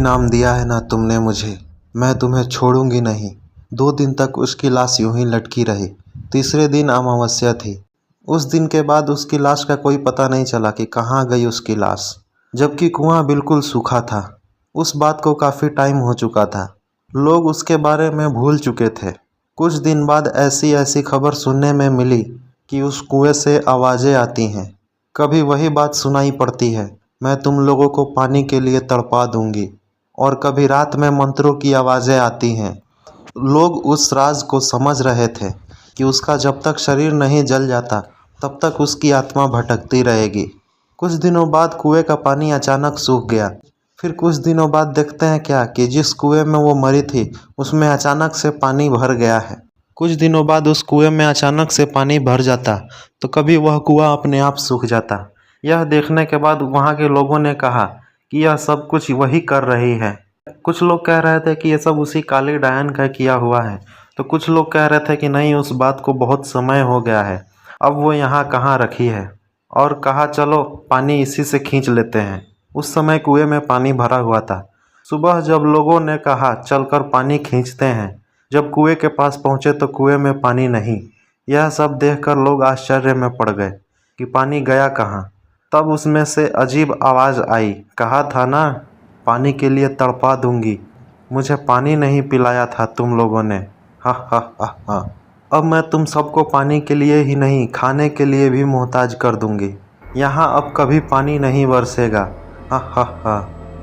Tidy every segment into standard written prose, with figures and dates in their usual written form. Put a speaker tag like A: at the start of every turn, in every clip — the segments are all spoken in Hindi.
A: इनाम दिया है ना तुमने मुझे, मैं तुम्हें छोड़ूंगी नहीं। 2 दिन तक उसकी लाश यूं ही लटकी रही। तीसरे दिन अमावस्या थी। उस दिन के बाद उसकी लाश का कोई पता नहीं चला कि कहाँ गई उसकी लाश, जबकि कुआं बिल्कुल सूखा था। उस बात को काफ़ी टाइम हो चुका था। लोग उसके बारे में भूल चुके थे। कुछ दिन बाद ऐसी ऐसी खबर सुनने में मिली कि उस कुएं से आवाज़ें आती हैं। कभी वही बात सुनाई पड़ती है, मैं तुम लोगों को पानी के लिए तड़पा दूंगी। और कभी रात में मंत्रों की आवाज़ें आती हैं। लोग उस राज को समझ रहे थे कि उसका जब तक शरीर नहीं जल जाता तब तक उसकी आत्मा भटकती रहेगी। कुछ दिनों बाद कुएं का पानी अचानक सूख गया। फिर कुछ दिनों बाद देखते हैं क्या कि जिस कुएं में वो मरी थी उसमें अचानक से पानी भर गया है। कुछ दिनों बाद उस कुएं में अचानक से पानी भर जाता तो कभी वह कुआं अपने आप सूख जाता। यह देखने के बाद वहाँ के लोगों ने कहा कि यह सब कुछ वही कर रही है। कुछ लोग कह रहे थे कि यह सब उसी काली डायन का किया हुआ है, तो कुछ लोग कह रहे थे कि नहीं, उस बात को बहुत समय हो गया है, अब वो यहाँ कहाँ रखी है। और कहा चलो पानी इसी से खींच लेते हैं। उस समय कुएं में पानी भरा हुआ था। सुबह जब लोगों ने कहा चलकर पानी खींचते हैं, जब कुएं के पास पहुँचे तो कुएं में पानी नहीं। यह सब देखकर लोग आश्चर्य में पड़ गए कि पानी गया कहाँ। तब उसमें से अजीब आवाज़ आई, कहा था ना पानी के लिए तड़पा दूंगी, मुझे पानी नहीं पिलाया था तुम लोगों ने। हा हा हा हा। अब मैं तुम सबको पानी के लिए ही नहीं खाने के लिए भी मोहताज कर दूंगी। यहाँ अब कभी पानी नहीं बरसेगा। हा हा हा।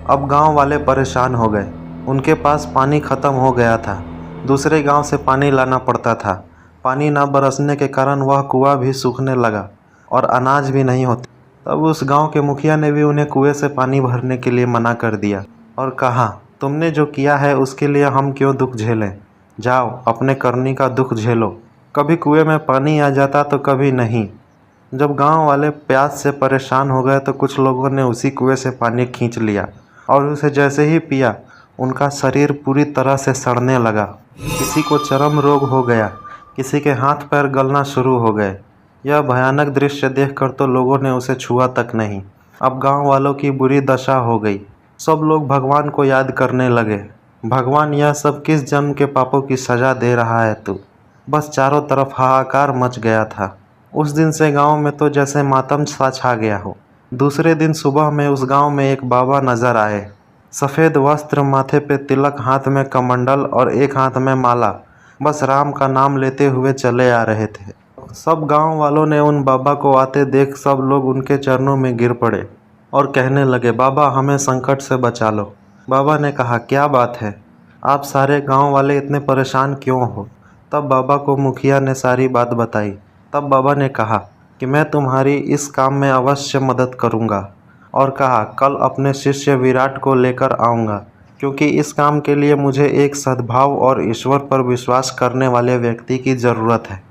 A: अब गांव वाले परेशान हो गए। उनके पास पानी ख़त्म हो गया था। दूसरे गांव से पानी लाना पड़ता था। पानी ना बरसने के कारण वह कुआं भी सूखने लगा और अनाज भी नहीं होता। तब उस गांव के मुखिया ने भी उन्हें कुएं से पानी भरने के लिए मना कर दिया और कहा तुमने जो किया है उसके लिए हम क्यों दुख झेलें। जाओ अपने करनी का दुख झेलो। कभी कुएं में पानी आ जाता तो कभी नहीं। जब गांव वाले प्यास से परेशान हो गए तो कुछ लोगों ने उसी कुएं से पानी खींच लिया और उसे जैसे ही पिया उनका शरीर पूरी तरह से सड़ने लगा। किसी को चर्म रोग हो गया, किसी के हाथ पैर गलना शुरू हो गए। यह भयानक दृश्य देखकर तो लोगों ने उसे छुआ तक नहीं। अब गांव वालों की बुरी दशा हो गई। सब लोग भगवान को याद करने लगे, भगवान यह सब किस जन्म के पापों की सज़ा दे रहा है तू। बस चारों तरफ हाहाकार मच गया था। उस दिन से गांव में तो जैसे मातम सा छा गया हो। दूसरे दिन सुबह में उस गांव में एक बाबा नजर आए। सफ़ेद वस्त्र, माथे पे तिलक, हाथ में कमंडल और एक हाथ में माला, बस राम का नाम लेते हुए चले आ रहे थे। सब गांव वालों ने उन बाबा को आते देख सब लोग उनके चरणों में गिर पड़े और कहने लगे, बाबा हमें संकट से बचा लो। बाबा ने कहा, क्या बात है, आप सारे गांव वाले इतने परेशान क्यों हो। तब बाबा को मुखिया ने सारी बात बताई। तब बाबा ने कहा कि मैं तुम्हारी इस काम में अवश्य मदद करूंगा और कहा कल अपने शिष्य विराट को लेकर आऊँगा, क्योंकि इस काम के लिए मुझे एक सद्भाव और ईश्वर पर विश्वास करने वाले व्यक्ति की ज़रूरत है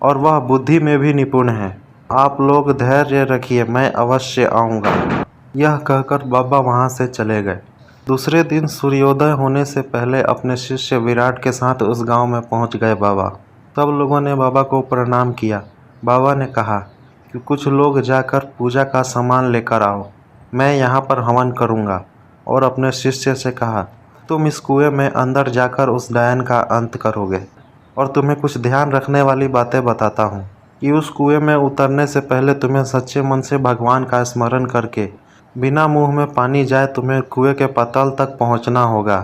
A: और वह बुद्धि में भी निपुण है। आप लोग धैर्य रखिए, मैं अवश्य आऊँगा। यह कहकर बाबा वहाँ से चले गए। दूसरे दिन सूर्योदय होने से पहले अपने शिष्य विराट के साथ उस गांव में पहुँच गए बाबा। सब लोगों ने बाबा को प्रणाम किया। बाबा ने कहा कि कुछ लोग जाकर पूजा का सामान लेकर आओ, मैं यहाँ पर हवन करूँगा। और अपने शिष्य से कहा, तुम इस कुएं में अंदर जाकर उस डायन का अंत करोगे। और तुम्हें कुछ ध्यान रखने वाली बातें बताता हूँ कि उस कुएं में उतरने से पहले तुम्हें सच्चे मन से भगवान का स्मरण करके बिना मुंह में पानी जाए तुम्हें कुएं के पताल तक पहुँचना होगा।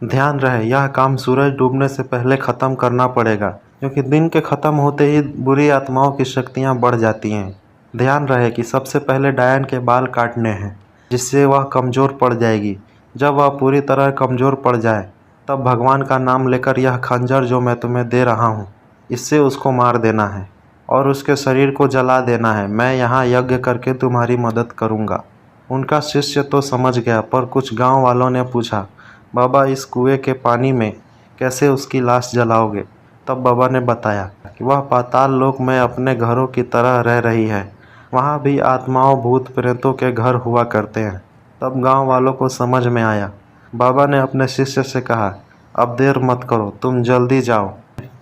A: ध्यान रहे, यह काम सूरज डूबने से पहले ख़त्म करना पड़ेगा, क्योंकि दिन के ख़त्म होते ही बुरी आत्माओं की शक्तियाँ बढ़ जाती हैं। ध्यान रहे कि सबसे पहले डायन के बाल काटने हैं, जिससे वह कमज़ोर पड़ जाएगी। जब वह पूरी तरह कमज़ोर पड़ जाए तब भगवान का नाम लेकर यह खंजर जो मैं तुम्हें दे रहा हूँ, इससे उसको मार देना है और उसके शरीर को जला देना है। मैं यहाँ यज्ञ करके तुम्हारी मदद करूँगा। उनका शिष्य तो समझ गया, पर कुछ गांव वालों ने पूछा, बाबा इस कुएं के पानी में कैसे उसकी लाश जलाओगे। तब बाबा ने बताया कि वह पाताल लोक में अपने घरों की तरह रह रही है, वहाँ भी आत्माओं भूत प्रेतों के घर हुआ करते हैं। तब गांव वालों को समझ में आया। बाबा ने अपने शिष्य से कहा, अब देर मत करो, तुम जल्दी जाओ।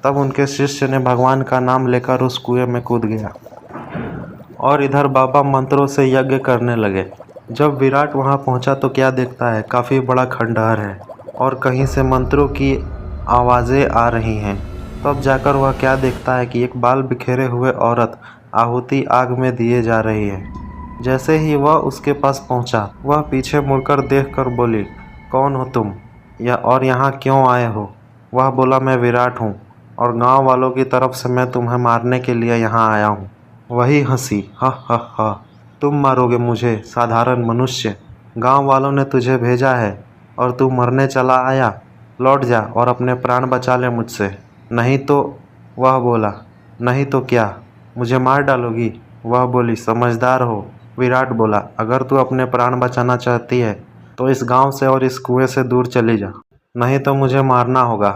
A: तब उनके शिष्य ने भगवान का नाम लेकर उस कुएं में कूद गया और इधर बाबा मंत्रों से यज्ञ करने लगे। जब विराट वहां पहुंचा तो क्या देखता है, काफ़ी बड़ा खंडहर है और कहीं से मंत्रों की आवाज़ें आ रही हैं। तब जाकर वह क्या देखता है कि एक बाल बिखेरे हुए औरत आहुति आग में दिए जा रही है। जैसे ही वह उसके पास पहुंचा, वह पीछे मुड़कर देखकर बोली, कौन हो तुम और यहाँ क्यों आए हो? वह बोला, मैं विराट हूँ और गांव वालों की तरफ से मैं तुम्हें मारने के लिए यहाँ आया हूँ। वही हंसी, हा हा हा, तुम मारोगे मुझे, साधारण मनुष्य? गांव वालों ने तुझे भेजा है और तू मरने चला आया? लौट जा और अपने प्राण बचा ले मुझसे, नहीं तो। वह बोला, नहीं तो क्या, मुझे मार डालोगी? वह बोली, समझदार हो। विराट बोला, अगर तू अपने प्राण बचाना चाहती है तो इस गांव से और इस कुएं से दूर चली जा, नहीं तो मुझे मारना होगा।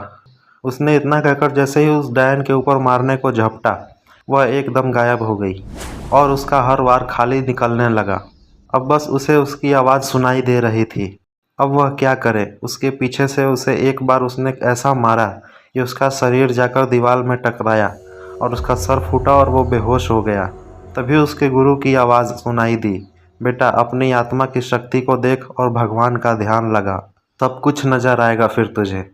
A: उसने इतना कहकर जैसे ही उस डायन के ऊपर मारने को झपटा, वह एकदम गायब हो गई और उसका हर वार खाली निकलने लगा। अब बस उसे उसकी आवाज़ सुनाई दे रही थी। अब वह क्या करे? उसके पीछे से उसे एक बार उसने ऐसा मारा कि उसका शरीर जाकर दीवार में टकराया और उसका सर फूटा और वो बेहोश हो गया। तभी उसके गुरु की आवाज़ सुनाई दी, बेटा अपनी आत्मा की शक्ति को देख और भगवान का ध्यान लगा, तब कुछ नजर आएगा फिर तुझे।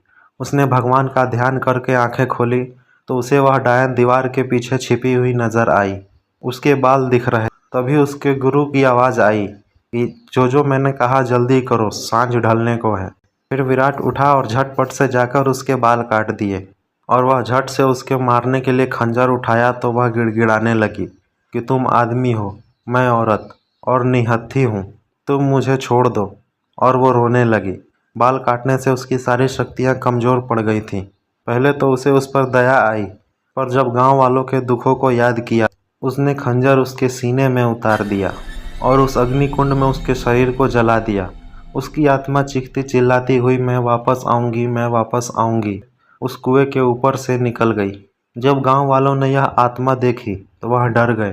A: उसने भगवान का ध्यान करके आंखें खोली तो उसे वह डायन दीवार के पीछे छिपी हुई नजर आई। उसके बाल दिख रहे। तभी उसके गुरु की आवाज़ आई कि जो मैंने कहा जल्दी करो, सांझ ढलने को है। फिर विराट उठा और झटपट से जाकर उसके बाल काट दिए और वह झट से उसके मारने के लिए खंजर उठाया तो वह गिड़गिड़ाने लगी कि तुम आदमी हो, मैं औरत और निहत्थी हूँ, तुम मुझे छोड़ दो। और वो रोने लगी। बाल काटने से उसकी सारी शक्तियाँ कमज़ोर पड़ गई थीं। पहले तो उसे उस पर दया आई, पर जब गांव वालों के दुखों को याद किया, उसने खंजर उसके सीने में उतार दिया और उस अग्निकुंड में उसके शरीर को जला दिया। उसकी आत्मा चीखती चिल्लाती हुई, मैं वापस आऊँगी, मैं वापस आऊँगी, उस कुएं के ऊपर से निकल गई। जब गांव वालों ने यह आत्मा देखी तो वह डर गए।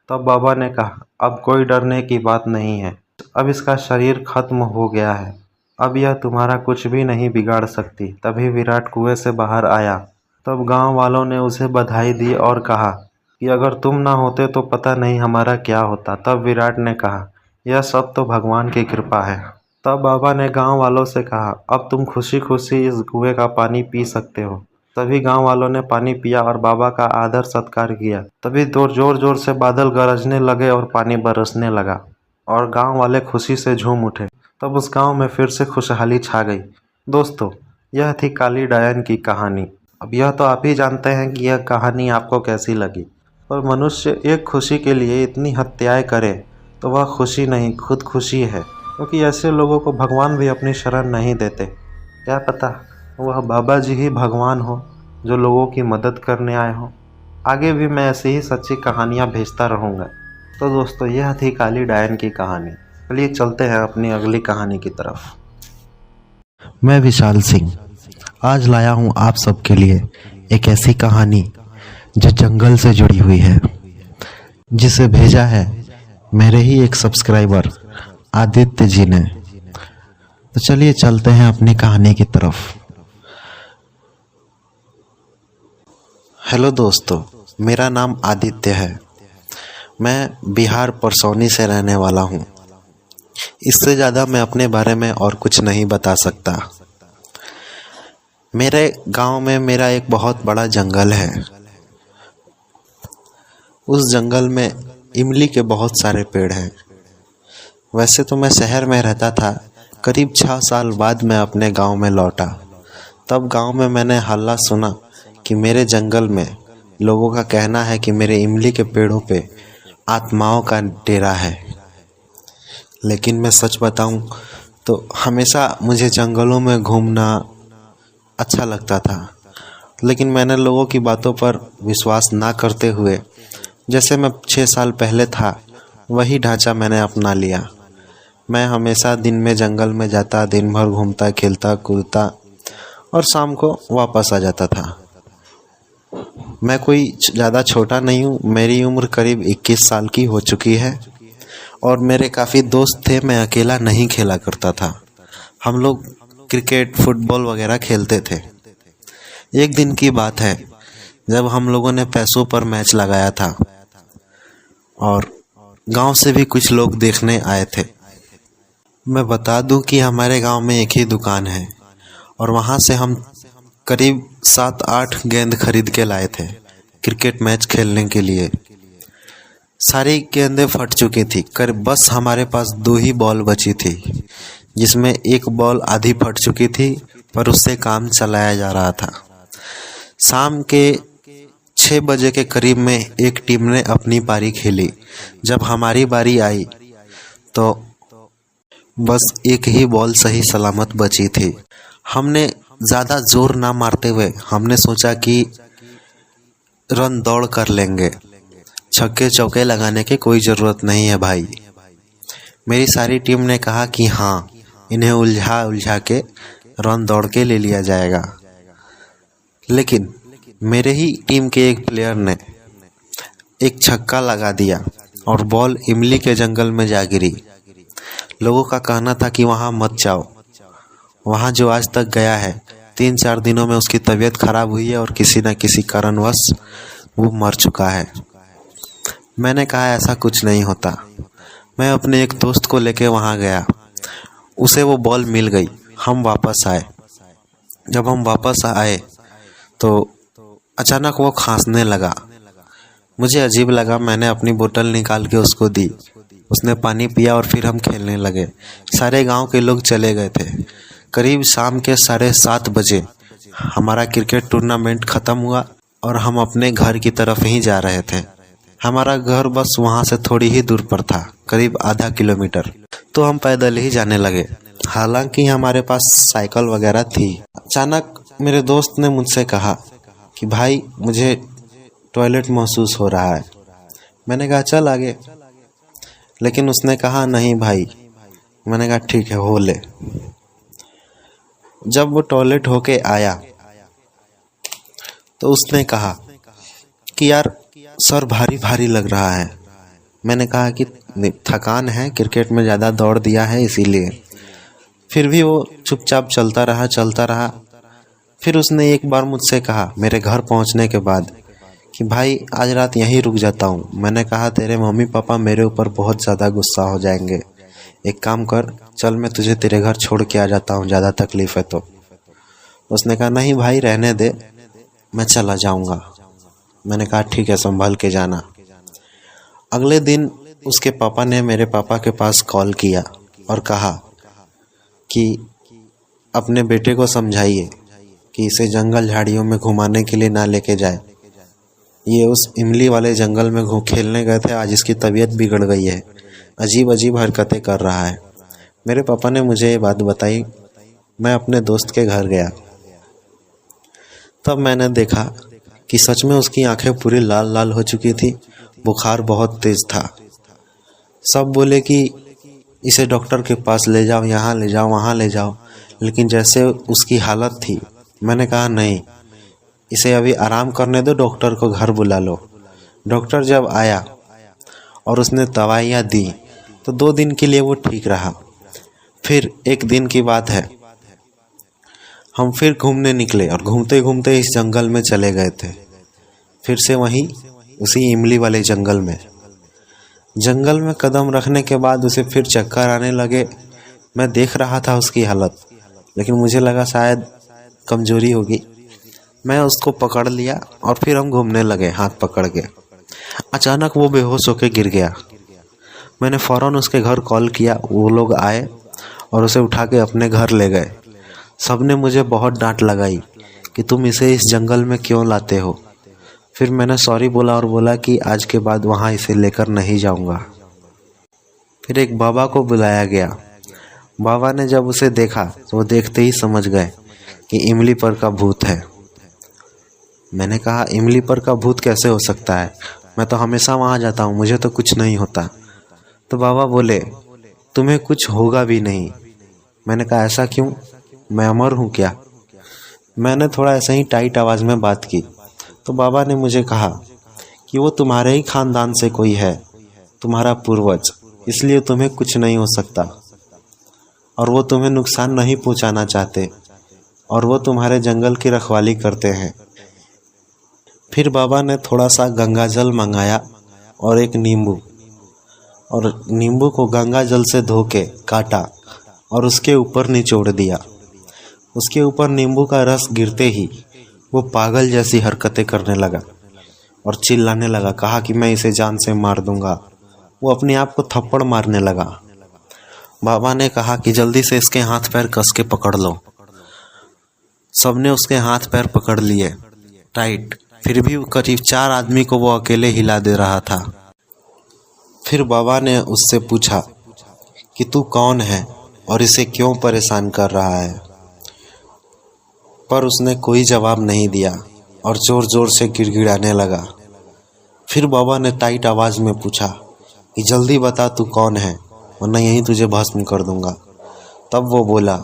A: तब बाबा ने कहा, अब कोई डरने की बात नहीं है, अब इसका शरीर खत्म हो गया है, अब यह तुम्हारा कुछ भी नहीं बिगाड़ सकती। तभी विराट कुएं से बाहर आया। तब गांव वालों ने उसे बधाई दी और कहा कि अगर तुम ना होते तो पता नहीं हमारा क्या होता। तब विराट ने कहा, यह सब तो भगवान की कृपा है। तब बाबा ने गांव वालों से कहा, अब तुम खुशी खुशी इस कुएं का पानी पी सकते हो। तभी गांव वालों ने पानी पिया और बाबा का आदर सत्कार किया। तभी जोर जोर से बादल गरजने लगे और पानी बरसने लगा और गांव वाले खुशी से झूम उठे। तब उस गांव में फिर से खुशहाली छा गई। दोस्तों, यह थी काली डायन की कहानी। अब यह तो आप ही जानते हैं कि यह कहानी आपको कैसी लगी। पर मनुष्य एक खुशी के लिए इतनी हत्याएं करे तो वह खुशी नहीं, खुद खुशी है, क्योंकि ऐसे लोगों को भगवान भी अपनी शरण नहीं देते। क्या पता वह बाबा जी ही भगवान हो जो लोगों की मदद करने आए हों। आगे भी मैं ऐसी ही सच्ची कहानियाँ भेजता रहूँगा। तो दोस्तों, यह थी काली डायन की कहानी। चलिए चलते हैं अपनी अगली कहानी की तरफ।
B: मैं विशाल सिंह आज लाया हूँ आप सबके लिए एक ऐसी कहानी जो जंगल से जुड़ी हुई है, जिसे भेजा है मेरे ही एक सब्सक्राइबर आदित्य जी ने। तो चलिए चलते हैं अपनी कहानी की तरफ।
A: हेलो दोस्तों, मेरा नाम आदित्य है। मैं बिहार परसौनी से रहने वाला हूँ। इससे ज़्यादा मैं अपने बारे में और कुछ नहीं बता सकता। मेरे गांव में मेरा एक बहुत बड़ा जंगल है। उस जंगल में इमली के बहुत सारे पेड़ हैं। वैसे तो मैं शहर में रहता था। करीब 6 साल बाद मैं अपने गांव में लौटा। तब गांव में मैंने हल्ला सुना कि मेरे जंगल में लोगों का कहना है कि मेरे इमली के पेड़ों पे आत्माओं का डेरा है। लेकिन मैं सच बताऊं तो हमेशा मुझे जंगलों में घूमना अच्छा लगता था, लेकिन मैंने लोगों की बातों पर विश्वास ना करते हुए जैसे मैं 6 साल पहले था वही ढांचा मैंने अपना लिया। मैं हमेशा दिन में जंगल में जाता, दिन भर घूमता, खेलता, कूदता और शाम को वापस आ जाता था। मैं कोई ज़्यादा छोटा नहीं हूँ। मेरी उम्र करीब 21 साल की हो चुकी है और मेरे काफ़ी दोस्त थे। मैं अकेला नहीं खेला करता था। हम लोग क्रिकेट, फुटबॉल वगैरह खेलते थे। एक दिन की बात है जब हम लोगों ने पैसों पर मैच लगाया था और गांव से भी कुछ लोग देखने आए थे। मैं बता दूं कि हमारे गांव में एक ही दुकान है और वहां से हम करीब 7-8 गेंद खरीद के लाए थे क्रिकेट मैच खेलने के लिए। सारी गेंदें फट चुकी थी, कर बस हमारे पास 2 ही बॉल बची थी, जिसमें एक बॉल आधी फट चुकी थी पर उससे काम चलाया जा रहा था। शाम के 6 बजे के करीब में एक टीम ने अपनी पारी खेली। जब हमारी बारी आई तो बस एक ही बॉल सही सलामत बची थी। हमने ज़्यादा जोर ना मारते हुए हमने सोचा कि रन दौड़ कर लेंगे, छक्के चौके लगाने की कोई ज़रूरत नहीं है भाई। मेरी सारी टीम ने कहा कि हाँ, इन्हें उलझा के रन दौड़ के ले लिया जाएगा। लेकिन मेरे ही टीम के एक प्लेयर ने एक छक्का लगा दिया और बॉल इमली के जंगल में जा गिरी। लोगों का कहना था कि वहाँ मत जाओ, वहाँ जो आज तक गया है 3-4 दिनों में उसकी तबीयत खराब हुई है और किसी न किसी कारणवश वो मर चुका है। मैंने कहा ऐसा कुछ नहीं होता। मैं अपने एक दोस्त को लेके वहाँ गया, उसे वो बॉल मिल गई। हम वापस आए। जब हम वापस आए तो अचानक वो खांसने लगा। मुझे अजीब लगा, मैंने अपनी बोतल निकाल के उसको दी। उसने पानी पिया और फिर हम खेलने लगे। सारे गांव के लोग चले गए थे। करीब शाम के 7:30 बजे हमारा क्रिकेट टूर्नामेंट ख़त्म हुआ और हम अपने घर की तरफ ही जा रहे थे। हमारा घर बस वहाँ से थोड़ी ही दूर पर था, करीब आधा किलोमीटर। तो हम पैदल ही जाने लगे, हालांकि हमारे पास साइकिल वगैरह थी। अचानक मेरे दोस्त ने मुझसे कहा कि भाई मुझे टॉयलेट महसूस हो रहा है। मैंने कहा चल आगे, लेकिन उसने कहा नहीं भाई। मैंने कहा ठीक है, हो ले। जब वो टॉयलेट होके आया तो उसने कहा कि यार सर भारी भारी लग रहा है। मैंने कहा कि थकान है, क्रिकेट में ज़्यादा दौड़ दिया है इसीलिए। फिर भी वो चुपचाप चलता रहा। फिर उसने एक बार मुझसे कहा मेरे घर पहुंचने के बाद कि भाई आज रात यहीं रुक जाता हूँ। मैंने कहा तेरे मम्मी पापा मेरे ऊपर बहुत ज़्यादा गुस्सा हो जाएंगे, एक काम कर चल मैं तुझे तेरे घर छोड़ के आ जाता हूँ, ज़्यादा तकलीफ़ है तो। उसने कहा नहीं भाई रहने दे, मैं चला जाऊँगा। मैंने कहा ठीक है, संभल के जाना। अगले दिन उसके पापा ने मेरे पापा के पास कॉल किया और कहा कि अपने बेटे को समझाइए कि इसे जंगल झाड़ियों में घुमाने के लिए ना लेके जाए। ये उस इमली वाले जंगल में खेलने गए थे, आज इसकी तबीयत बिगड़ गई है, अजीब अजीब हरकतें कर रहा है। मेरे पापा ने मुझे ये बात बताई। मैं अपने दोस्त के घर गया, तब मैंने देखा कि सच में उसकी आंखें पूरी लाल लाल हो चुकी थी, बुखार बहुत तेज़ था। सब बोले कि इसे डॉक्टर के पास ले जाओ, यहाँ ले जाओ, वहाँ ले जाओ, लेकिन जैसे उसकी हालत थी मैंने कहा नहीं, इसे अभी आराम करने दो, डॉक्टर को घर बुला लो। डॉक्टर जब आया और उसने दवाइयाँ दी तो 2 दिन के लिए वो ठीक रहा। फिर एक दिन की बात है, हम फिर घूमने निकले और घूमते घूमते इस जंगल में चले गए थे, फिर से वहीं उसी इमली वाले जंगल में कदम रखने के बाद उसे फिर चक्कर आने लगे। मैं देख रहा था उसकी हालत, लेकिन मुझे लगा शायद कमजोरी होगी। मैं उसको पकड़ लिया और फिर हम घूमने लगे हाथ पकड़ के। अचानक वो बेहोश होकर गिर गया। मैंने फ़ौरन उसके घर कॉल किया, वो लोग आए और उसे उठा के अपने घर ले गए। सबने मुझे बहुत डांट लगाई कि तुम इसे इस जंगल में क्यों लाते हो। फिर मैंने सॉरी बोला और बोला कि आज के बाद वहाँ इसे लेकर नहीं जाऊँगा। फिर एक बाबा को बुलाया गया। बाबा ने जब उसे देखा तो वो देखते ही समझ गए कि इमली पर का भूत है। मैंने कहा इमली पर का भूत कैसे हो सकता है, मैं तो हमेशा वहाँ जाता हूँ, मुझे तो कुछ नहीं होता। तो बाबा बोले तुम्हें कुछ होगा भी नहीं। मैंने कहा ऐसा क्यों, मैं अमर हूँ क्या। मैंने थोड़ा ऐसे ही टाइट आवाज़ में बात की तो बाबा ने मुझे कहा कि वो तुम्हारे ही खानदान से कोई है, तुम्हारा पूर्वज, इसलिए तुम्हें कुछ नहीं हो सकता और वो तुम्हें नुकसान नहीं पहुंचाना चाहते और वो तुम्हारे जंगल की रखवाली करते हैं। फिर बाबा ने थोड़ा सा गंगा जल मंगाया और एक नींबू। और नींबू को गंगा जल से धो के काटा और उसके ऊपर निचोड़ दिया। उसके ऊपर नींबू का रस गिरते ही वो पागल जैसी हरकतें करने लगा और चिल्लाने लगा, कहा कि मैं इसे जान से मार दूंगा। वो अपने आप को थप्पड़ मारने लगा। बाबा ने कहा कि जल्दी से इसके हाथ पैर कस के पकड़ लो। सबने उसके हाथ पैर पकड़ लिए टाइट, फिर भी करीब 4 आदमी को वो अकेले हिला दे रहा था। फिर बाबा ने उससे पूछा कि तू कौन है और इसे क्यों परेशान कर रहा है, पर उसने कोई जवाब नहीं दिया और जोर जोर से गिड़गिड़ाने लगा। फिर बाबा ने टाइट आवाज़ में पूछा कि जल्दी बता तू कौन है, वरना यहीं तुझे भस्म कर दूंगा। तब वो बोला,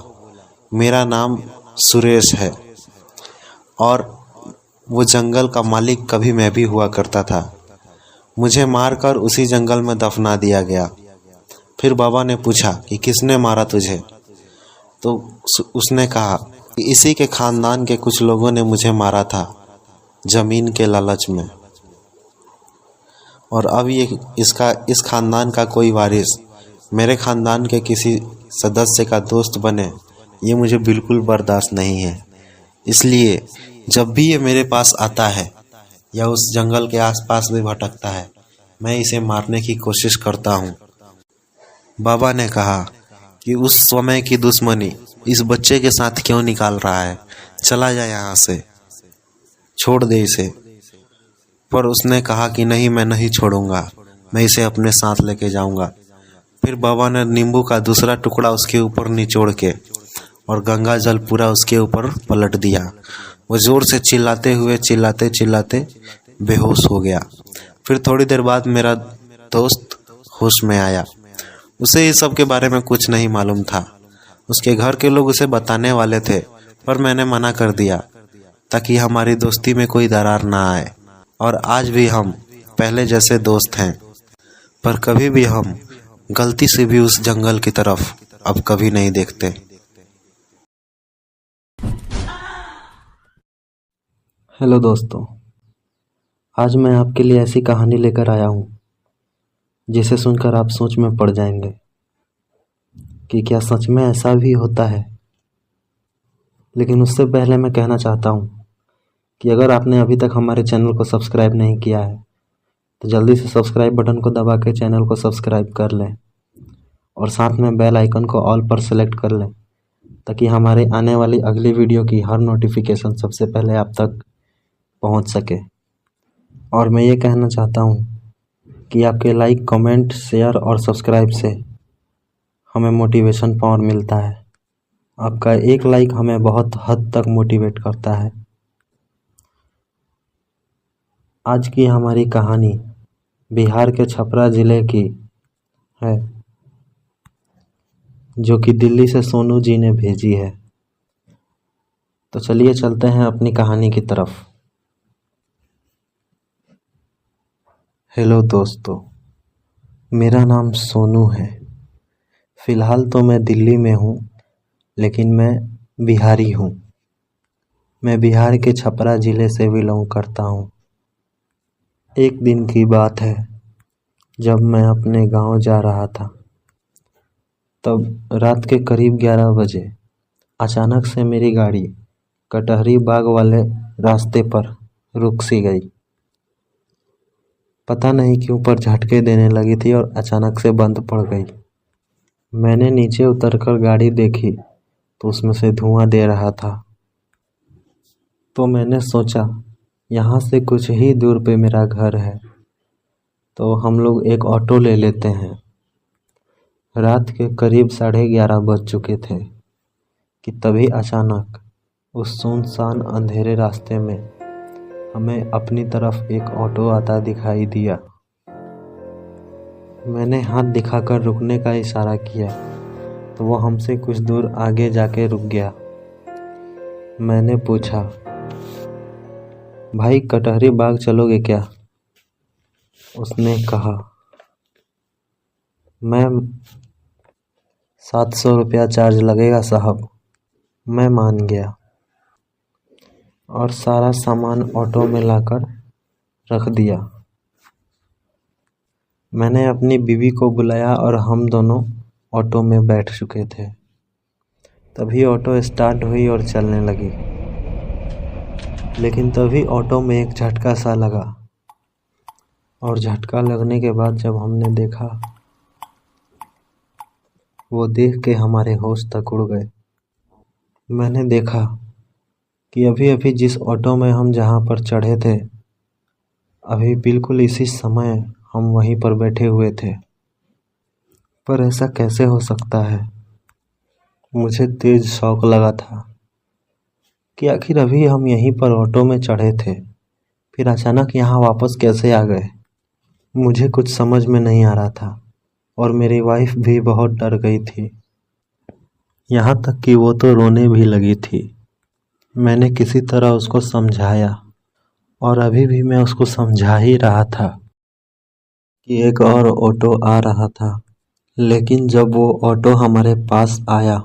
A: मेरा नाम सुरेश है और वो जंगल का मालिक कभी मैं भी हुआ करता था। मुझे मारकर उसी जंगल में दफना दिया गया। फिर बाबा ने पूछा कि किसने मारा तुझे, तो उसने कहा कि इसी के खानदान के कुछ लोगों ने मुझे मारा था जमीन के लालच में, और अब ये इस खानदान का कोई वारिस मेरे खानदान के किसी सदस्य का दोस्त बने, ये मुझे बिल्कुल बर्दाश्त नहीं है। इसलिए जब भी ये मेरे पास आता है या उस जंगल के आसपास भी भटकता है, मैं इसे मारने की कोशिश करता हूँ। बाबा ने कहा कि उस समय की दुश्मनी इस बच्चे के साथ क्यों निकाल रहा है, चला जा यहाँ से, छोड़ दे इसे। पर उसने कहा कि नहीं, मैं नहीं छोड़ूंगा, मैं इसे अपने साथ लेके जाऊंगा। फिर बाबा ने नींबू का दूसरा टुकड़ा उसके ऊपर निचोड़ के और गंगा जल पूरा उसके ऊपर पलट दिया। वो जोर से चिल्लाते चिल्लाते बेहोश हो गया। फिर थोड़ी देर बाद मेरा दोस्त होश में आया। उसे इस सब के बारे में कुछ नहीं मालूम था। उसके घर के लोग उसे बताने वाले थे, पर मैंने मना कर दिया ताकि हमारी दोस्ती में कोई दरार ना आए। और आज भी हम पहले जैसे दोस्त हैं, पर कभी भी हम गलती से भी उस जंगल की तरफ अब कभी नहीं देखते।
B: हेलो दोस्तों, आज मैं आपके लिए ऐसी कहानी लेकर आया हूँ जिसे सुनकर आप सोच में पड़ जाएंगे कि क्या सच में ऐसा भी होता है। लेकिन उससे पहले मैं कहना चाहता हूँ कि अगर आपने अभी तक हमारे चैनल को सब्सक्राइब नहीं किया है तो जल्दी से सब्सक्राइब बटन को दबा के चैनल को सब्सक्राइब कर लें और साथ में बेल आइकन को ऑल पर सेलेक्ट कर लें, ताकि हमारे आने वाली अगली वीडियो की हर नोटिफिकेशन सबसे पहले आप तक पहुंच सके। और मैं ये कहना चाहता हूं कि आपके लाइक, कमेंट, शेयर और सब्सक्राइब से हमें मोटिवेशन पावर मिलता है। आपका एक लाइक हमें बहुत हद तक मोटिवेट करता है। आज की हमारी कहानी बिहार के छपरा ज़िले की है, जो कि दिल्ली से सोनू जी ने भेजी है। तो चलिए चलते हैं अपनी कहानी की तरफ। हेलो दोस्तों, मेरा नाम सोनू है। फ़िलहाल तो मैं दिल्ली में हूँ, लेकिन मैं बिहारी हूँ। मैं बिहार के छपरा ज़िले से बिलोंग करता हूँ। एक दिन की बात है, जब मैं अपने गांव जा रहा था, तब रात के करीब 11 बजे अचानक से मेरी गाड़ी कटहरी बाग वाले रास्ते पर रुक सी गई। पता नहीं क्यों पर झटके देने लगी थी और अचानक से बंद पड़ गई। मैंने नीचे उतरकर गाड़ी देखी तो उसमें से धुआं दे रहा था। तो मैंने सोचा यहाँ से कुछ ही दूर पे मेरा घर है, तो हम लोग एक ऑटो ले लेते हैं। रात के करीब 11:30 बज चुके थे कि तभी अचानक उस सुनसान अंधेरे रास्ते में हमें अपनी तरफ एक ऑटो आता दिखाई दिया। मैंने हाथ दिखाकर रुकने का इशारा किया तो वो हमसे कुछ दूर आगे जाके रुक गया। मैंने पूछा, भाई कटहरी बाग चलोगे क्या? उसने कहा, मैम 700 रुपया चार्ज लगेगा साहब। मैं मान गया और सारा सामान ऑटो में लाकर रख दिया।
A: मैंने अपनी बीवी को बुलाया और हम दोनों ऑटो में बैठ चुके थे। तभी ऑटो स्टार्ट हुई और चलने लगी, लेकिन तभी ऑटो में एक झटका सा लगा और झटका लगने के बाद जब हमने देखा, वो देख के हमारे होश तक उड़ गए। मैंने देखा कि अभी अभी जिस ऑटो में हम जहाँ पर चढ़े थे, अभी बिल्कुल इसी समय हम वहीं पर बैठे हुए थे। पर ऐसा कैसे हो सकता है? मुझे तेज शौक लगा था कि आखिर अभी हम यहीं पर ऑटो में चढ़े थे, फिर अचानक यहाँ वापस कैसे आ गए। मुझे कुछ समझ में नहीं आ रहा था और मेरी वाइफ भी बहुत डर गई थी, यहाँ तक कि वो तो रोने भी लगी थी। मैंने किसी तरह उसको समझाया और अभी भी मैं उसको समझा ही रहा था कि एक और ऑटो आ रहा था, लेकिन जब वो ऑटो हमारे पास आया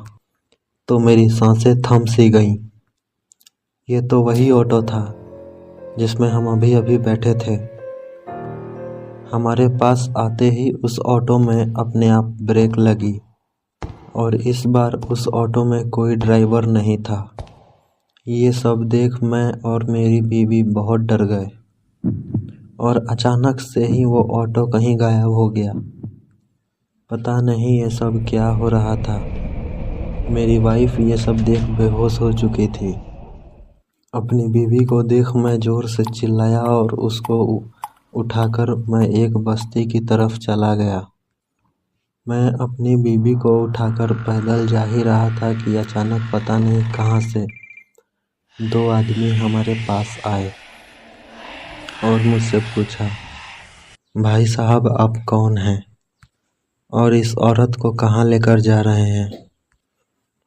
A: तो मेरी सांसें थम सी गईं। ये तो वही ऑटो था जिसमें हम अभी अभी बैठे थे। हमारे पास आते ही उस ऑटो में अपने आप ब्रेक लगी और इस बार उस ऑटो में कोई ड्राइवर नहीं था। ये सब देख मैं और मेरी बीवी बहुत डर गए और अचानक से ही वो ऑटो कहीं गायब हो गया। पता नहीं ये सब क्या हो रहा था। मेरी वाइफ ये सब देख बेहोश हो चुकी थी। अपनी बीवी को देख मैं ज़ोर से चिल्लाया और उसको उठाकर मैं एक बस्ती की तरफ चला गया। मैं अपनी बीवी को उठाकर पैदल जा ही रहा था कि अचानक पता नहीं कहाँ से 2 आदमी हमारे पास आए और मुझसे पूछा, भाई साहब आप कौन हैं और इस औरत को कहाँ लेकर जा रहे हैं?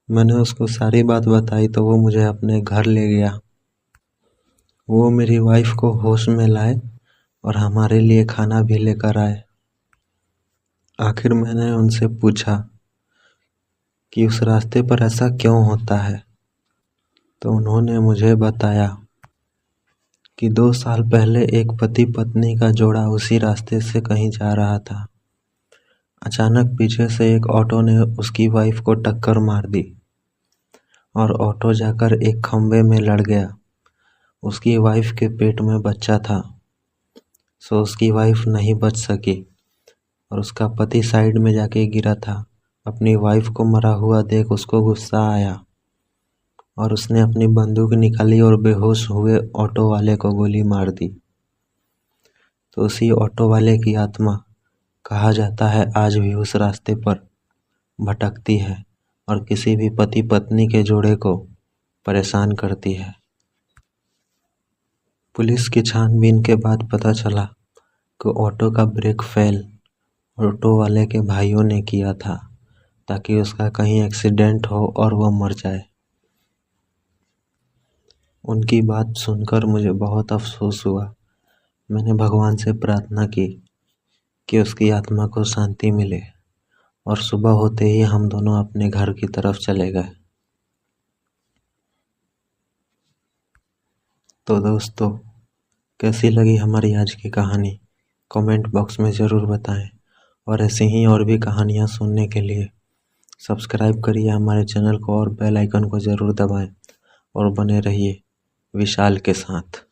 A: मैंने उसको सारी बात बताई तो वो मुझे अपने घर ले गया। वो मेरी वाइफ को होश में लाए और हमारे लिए खाना भी लेकर आए। आखिर मैंने उनसे पूछा कि उस रास्ते पर ऐसा क्यों होता है, तो उन्होंने मुझे बताया कि 2 साल पहले एक पति पत्नी का जोड़ा उसी रास्ते से कहीं जा रहा था। अचानक पीछे से एक ऑटो ने उसकी वाइफ को टक्कर मार दी और ऑटो जाकर एक खंबे में लड़ गया। उसकी वाइफ के पेट में बच्चा था, सो उसकी वाइफ नहीं बच सकी और उसका पति साइड में जाके गिरा था। अपनी वाइफ को मरा हुआ देख उसको गुस्सा आया और उसने अपनी बंदूक निकाली और बेहोश हुए ऑटो वाले को गोली मार दी। तो उसी ऑटो वाले की आत्मा कहा जाता है आज भी उस रास्ते पर भटकती है और किसी भी पति पत्नी के जोड़े को परेशान करती है। पुलिस की छानबीन के बाद पता चला कि ऑटो का ब्रेक फेल ऑटो वाले के भाइयों ने किया था ताकि उसका कहीं एक्सीडेंट हो और वह मर जाए। उनकी बात सुनकर मुझे बहुत अफसोस हुआ। मैंने भगवान से प्रार्थना की कि उसकी आत्मा को शांति मिले और सुबह होते ही हम दोनों अपने घर की तरफ चले गए। तो दोस्तों, कैसी लगी हमारी आज की कहानी कमेंट बॉक्स में ज़रूर बताएं और ऐसी ही और भी कहानियाँ सुनने के लिए सब्सक्राइब करिए हमारे चैनल को और बेल आइकन को ज़रूर दबाएं और बने रहिए विशाल के साथ।